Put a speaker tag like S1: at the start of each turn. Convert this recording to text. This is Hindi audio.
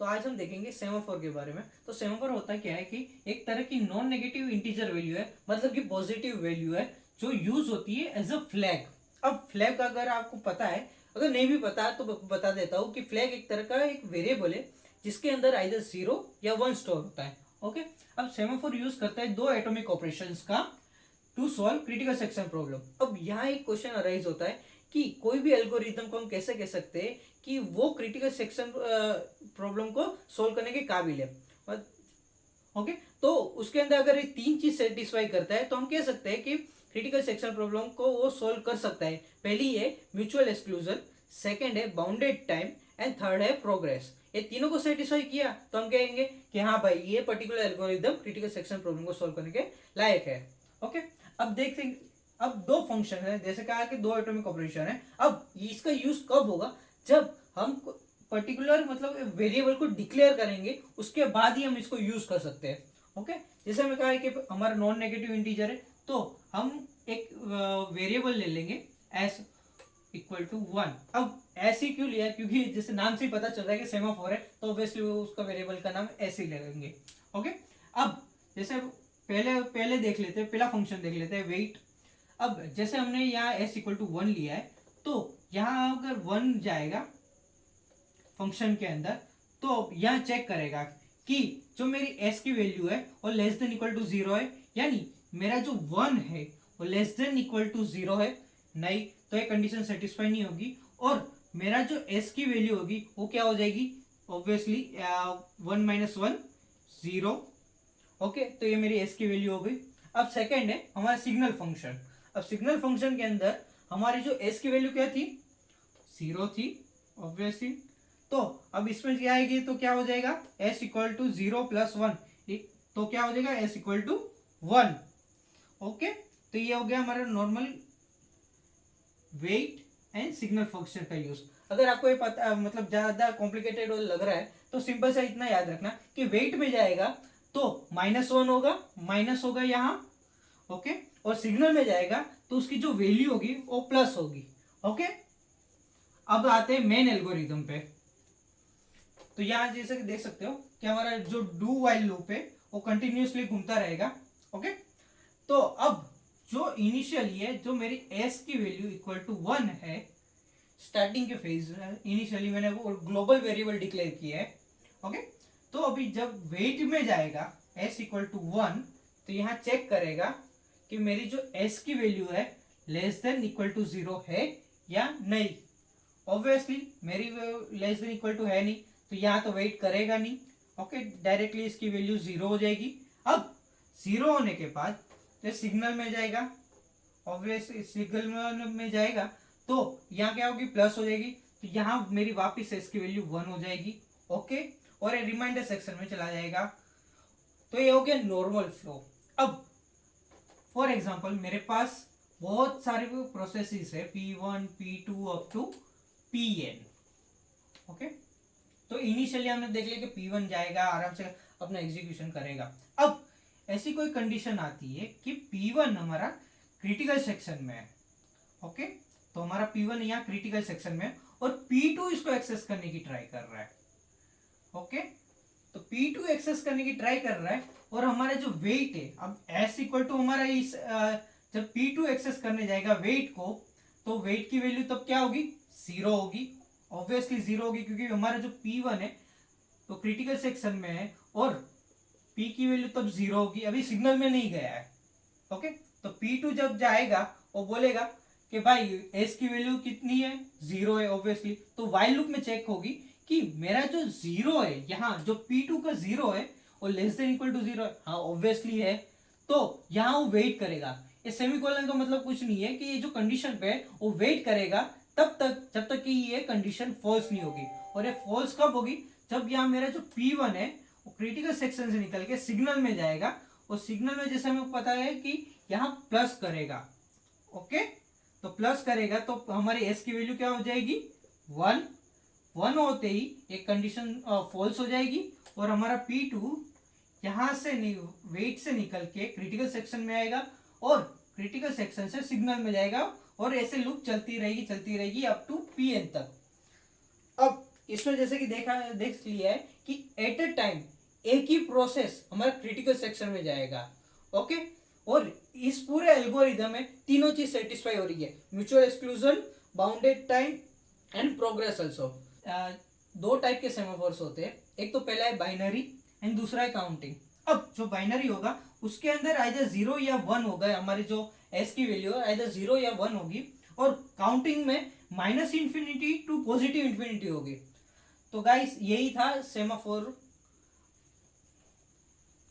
S1: तो आज हम देखेंगे सेमाफोर के बारे में। तो सेमाफोर होता क्या है कि एक तरह की नॉन नेगेटिव इंटीजर वैल्यू है, मतलब कि पॉजिटिव वैल्यू है, जो यूज होती है एज अ फ्लैग। अब फ्लैग अगर आपको पता है, अगर नहीं भी पता तो बता देता हूँ कि फ्लैग एक तरह का एक वेरिएबल है जिसके अंदर आइदर 0 या 1 स्टोर होता है। ओके, अब सेमाफोर यूज करता है दो एटॉमिक ऑपरेशंस का to solve critical section problem. अब यहाँ एक क्वेश्चन अराइज होता है कि कोई भी एल्गोरिथम को हम कैसे कह सकते हैं कि वो क्रिटिकल सेक्शन प्रॉब्लम को सॉल्व करने के काबिल है। ओके, तो उसके अंदर अगर ये तीन चीज सेटिस्फाई करता है तो हम कह सकते हैं कि क्रिटिकल सेक्शन प्रॉब्लम को वो सॉल्व कर सकता है। पहली है म्यूचुअल एक्सक्लूजन, सेकंड है बाउंडेड टाइम एंड थर्ड है प्रोग्रेस। ये तीनों को सेटिस्फाई किया तो हम कहेंगे कि हाँ भाई ये particular algorithm critical section problem को सॉल्व करने के लायक है। ओके, अब देखते हैं, अब दो फंक्शन है, जैसे कहा कि दो एटॉमिक ऑपरेशन है। अब इसका यूज कब होगा? जब हम पर्टिकुलर मतलब वेरिएबल को डिक्लेयर करेंगे, उसके बाद ही हम इसको यूज कर सकते हैं। ओके, जैसे हमें कहा है कि हमारा नॉन नेगेटिव इंटीजर है, तो हम एक वेरिएबल ले लेंगे एस इक्वल टू 1। अब ऐसे क्यों लिया? क्योंकि जैसे नाम से ही पता चल रहा है कि सेमाफोर है, तो ऑब्वियसली उसका वेरिएबल का नाम ऐसे ही लेंगे। ओके, अब जैसे पहले पहले देख लेते हैं, पहला फंक्शन देख लेते हैं, वेट। अब जैसे हमने यहाँ एस इक्वल टू 1 लिया है, तो यहाँ अगर 1 जाएगा फंक्शन के अंदर, तो यहाँ चेक करेगा कि जो मेरी एस की वैल्यू है वो लेस देन इक्वल टू 0 है, यानी मेरा जो 1 है वो लेस देन इक्वल टू 0 है। नहीं तो ये कंडीशन सेटिस्फाई नहीं होगी, और मेरा जो एस की वैल्यू होगी वो क्या हो जाएगी? Obviously 1 minus 1 0। ओके, तो ये मेरी एस की वैल्यू हो गई। अब सेकेंड है हमारा सिग्नल फंक्शन। अब सिग्नल फंक्शन के अंदर हमारी जो एस की वैल्यू क्या थी? 0 थी ऑब्वियसली। तो अब इसमें क्या आएगी? तो क्या हो जाएगा? एस इक्वल टू 0 प्लस 1, तो क्या हो जाएगा? S equal to 1। ओके, तो ये हो गया हमारा normal weight and signal function का यूज। अगर आपको ये पता मतलब ज्यादा कॉम्प्लिकेटेड लग रहा है तो सिंपल सा इतना याद रखना कि वेट में जाएगा तो -1 होगा, माइनस होगा यहाँ। ओके, और सिग्नल में जाएगा तो उसकी जो वैल्यू होगी वो प्लस होगी। ओके, अब आते हैं मेन एल्गोरिथम पे। तो यहाँ जैसे कि देख सकते हो कि हमारा जो डू वाइल लूप है वो कंटिन्यूसली घूमता रहेगा। ओके, तो अब जो इनिशियली है, जो मेरी एस की वैल्यू इक्वल टू 1 है स्टार्टिंग के फेज, इनिशियली मैंने वो ग्लोबल वेरिएबल डिक्लेयर किया है। ओके, तो अभी जब वेट में जाएगा एस इक्वल टू 1, तो यहाँ चेक करेगा कि मेरी जो एस की वैल्यू है लेस देन इक्वल टू 0 है या नहीं। ऑब्वियसली मेरी लेस देन इक्वल टू है नहीं, तो यहाँ तो वेट करेगा नहीं। ओके, डायरेक्टली इसकी वैल्यू 0 हो जाएगी। अब 0 होने के बाद तो सिग्नल में जाएगा, ऑब्वियसली सिग्नल में जाएगा तो यहाँ क्या होगी? प्लस हो जाएगी, तो यहाँ मेरी वापिस इसकी वैल्यू 1 हो जाएगी। ओके, और ये रिमाइंडर सेक्शन में चला जाएगा। तो ये हो गया नॉर्मल फ्लो। अब फॉर एग्जांपल मेरे पास बहुत सारे प्रोसेसेस है, P1 P2 up to Pn। Okay, तो इनिशियली हमने देख लिया कि P1 जाएगा, आराम से अपना एग्जीक्यूशन करेगा। अब ऐसी कोई कंडीशन आती है कि P1 हमारा क्रिटिकल सेक्शन में है। ओके, तो हमारा P1 यहाँ क्रिटिकल सेक्शन में है और P2 इसको एक्सेस करने की ट्राई कर रहा है। ओके, तो P2 एक्सेस करने की ट्राई कर रहा है, और हमारा जो वेट है, अब S इक्वल टू हमारा इस जब P2 एक्सेस करने जाएगा वेट को, तो वेट की वैल्यू तब क्या होगी? 0 होगी। ऑब्वियसली 0 होगी क्योंकि हमारा जो P1 है तो क्रिटिकल सेक्शन में है, और P की वैल्यू तब 0 होगी, अभी सिग्नल में नहीं गया है। ओके, तो P2 जब जाएगा वो बोलेगा कि भाई S की वैल्यू कितनी है? 0 है ऑब्वियसली। तो वाइल लूप में चेक होगी कि मेरा जो 0 है, यहाँ जो P2 का 0 है वो लेस देन इक्वल टू 0 है। हाँ ऑब्वियसली है, तो यहाँ वो वेट करेगा। ये सेमीकोलन का मतलब कुछ नहीं है कि ये जो कंडीशन पे है वो वेट करेगा तब तक जब तक कि ये कंडीशन फॉल्स नहीं होगी। और ये फॉल्स कब होगी? जब यहाँ मेरा जो P1 है वो क्रिटिकल सेक्शन से निकल के सिग्नल में जाएगा, और सिग्नल में जैसे हमें पता है कि यहाँ प्लस करेगा। ओके, तो प्लस करेगा तो हमारी एस की वैल्यू क्या हो जाएगी? 1। 1 होते ही एक कंडीशन फॉल्स हो जाएगी, और हमारा P2 यहाँ से वेट से निकल के क्रिटिकल सेक्शन में आएगा, और क्रिटिकल सेक्शन से सिग्नल में जाएगा, और ऐसे लूप चलती रहेगी अप टू Pn तक। अब इसमें जैसे कि देख लिया है कि एट अ टाइम एक ही प्रोसेस हमारा क्रिटिकल सेक्शन में जाएगा। ओके, और इस पूरे एल्गोरिदम में तीनों चीज सेटिस्फाई हो रही है, mutual exclusion, bounded time and progress also. दो टाइप के सेमाफोर्स होते हैं, एक तो पहला है बाइनरी एंड दूसरा है काउंटिंग। अब जो बाइनरी होगा उसके अंदर आइदर 0 या 1 होगा, हमारी जो एस की वैल्यू है आइदर 0 या 1 होगी, और काउंटिंग में minus infinity to positive infinity होगी। तो गाइस यही था सेमाफोर